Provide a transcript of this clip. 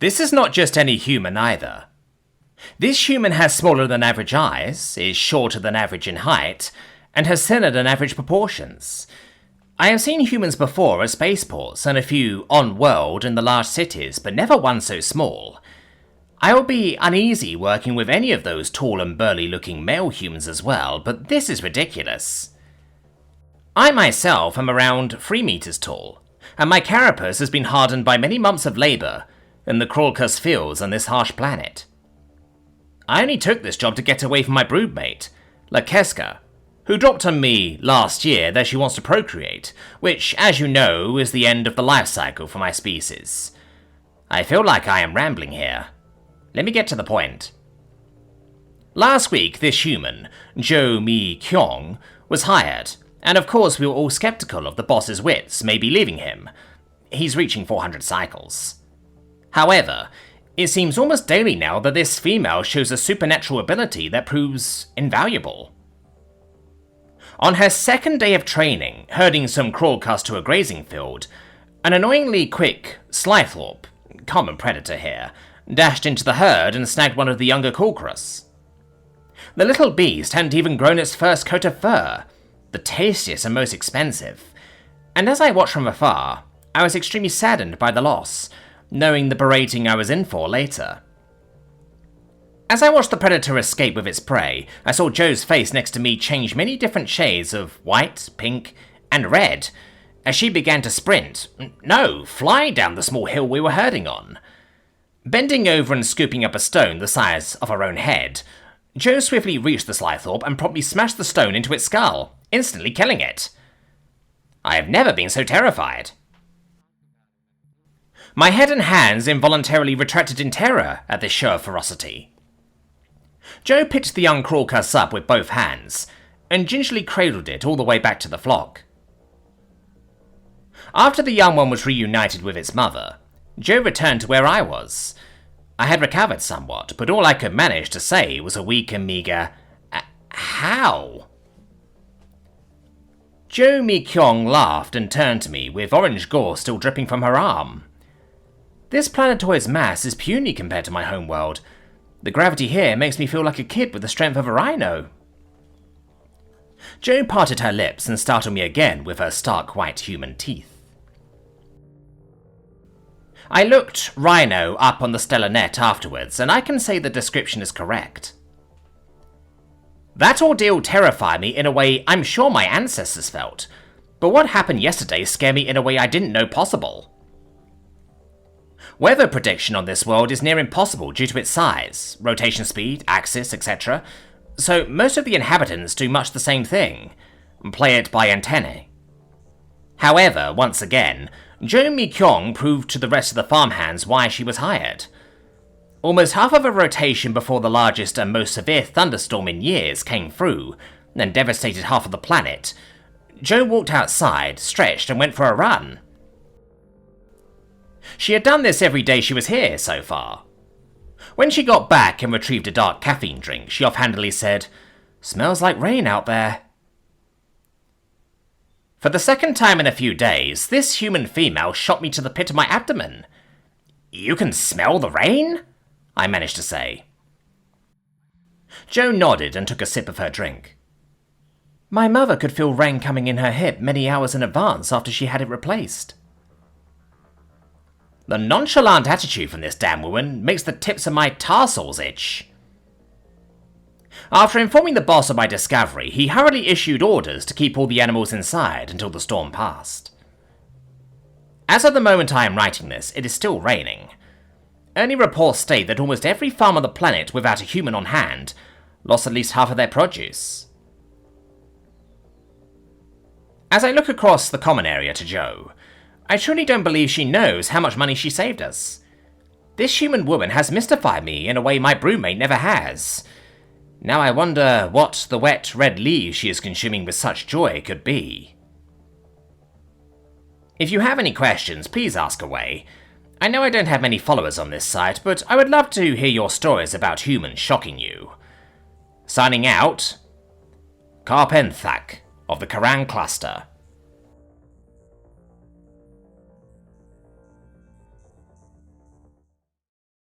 This is not just any human either. This human has smaller than average eyes, is shorter than average in height, and has thinner than average proportions. I have seen humans before at spaceports and a few on-world in the large cities, but never one so small. I would be uneasy working with any of those tall and burly-looking male humans as well, but this is ridiculous. I myself am around 3 meters tall, and my carapace has been hardened by many months of labour in the Cruelcuss fields on this harsh planet. I only took this job to get away from my broodmate, Lakeska, who dropped on me last year that she wants to procreate, which, as you know, is the end of the life cycle for my species. I feel like I am rambling here. Let me get to the point. Last week, this human, Jo Mi Kyung, was hired, and of course we were all skeptical of the boss's wits maybe leaving him. He's reaching 400 cycles. However, it seems almost daily now that this female shows a supernatural ability that proves invaluable. On her second day of training, herding some Cruelcuss to a grazing field, an annoyingly quick Slythorpe, common predator here, dashed into the herd and snagged one of the younger Cruelcuss. The little beast hadn't even grown its first coat of fur, the tastiest and most expensive, and as I watched from afar, I was extremely saddened by the loss, knowing the berating I was in for later. As I watched the predator escape with its prey, I saw Jo's face next to me change many different shades of white, pink, and red as she began to sprint, no, fly down the small hill we were herding on. Bending over and scooping up a stone the size of her own head, Jo swiftly reached the Slythorpe and promptly smashed the stone into its skull, instantly killing it. I have never been so terrified. My head and hands involuntarily retracted in terror at this show of ferocity. Jo picked the young Cruelcuss up with both hands, and gingerly cradled it all the way back to the flock. After the young one was reunited with its mother, Jo returned to where I was. I had recovered somewhat, but all I could manage to say was a weak and meagre, how? Jo Mi Kyung laughed and turned to me with orange gore still dripping from her arm. This planetoid's mass is puny compared to my homeworld. The gravity here makes me feel like a kid with the strength of a rhino. Jo parted her lips and startled me again with her stark white human teeth. I looked rhino up on the stellar net afterwards, and I can say the description is correct. That ordeal terrified me in a way I'm sure my ancestors felt, but what happened yesterday scared me in a way I didn't know possible. Weather prediction on this world is near impossible due to its size, rotation speed, axis, etc., so most of the inhabitants do much the same thing, play it by antennae. However, once again, Jo Mi Kyung proved to the rest of the farmhands why she was hired. Almost half of a rotation before the largest and most severe thunderstorm in years came through, and devastated half of the planet, Jo walked outside, stretched, and went for a run. She had done this every day she was here so far. When she got back and retrieved a dark caffeine drink, she offhandedly said, "Smells like rain out there." For the second time in a few days, this human female shot me to the pit of my abdomen. "You can smell the rain?" I managed to say. Jo nodded and took a sip of her drink. My mother could feel rain coming in her hip many hours in advance after she had it replaced. The nonchalant attitude from this damn woman makes the tips of my tarsals itch. After informing the boss of my discovery, he hurriedly issued orders to keep all the animals inside until the storm passed. As of the moment I am writing this, it is still raining. Early reports state that almost every farm on the planet without a human on hand lost at least half of their produce. As I look across the common area to Jo, I truly don't believe she knows how much money she saved us. This human woman has mystified me in a way my brewmate never has. Now I wonder what the wet red leaves she is consuming with such joy could be. If you have any questions, please ask away. I know I don't have many followers on this site, but I would love to hear your stories about humans shocking you. Signing out, Carpenthak of the Karan Cluster.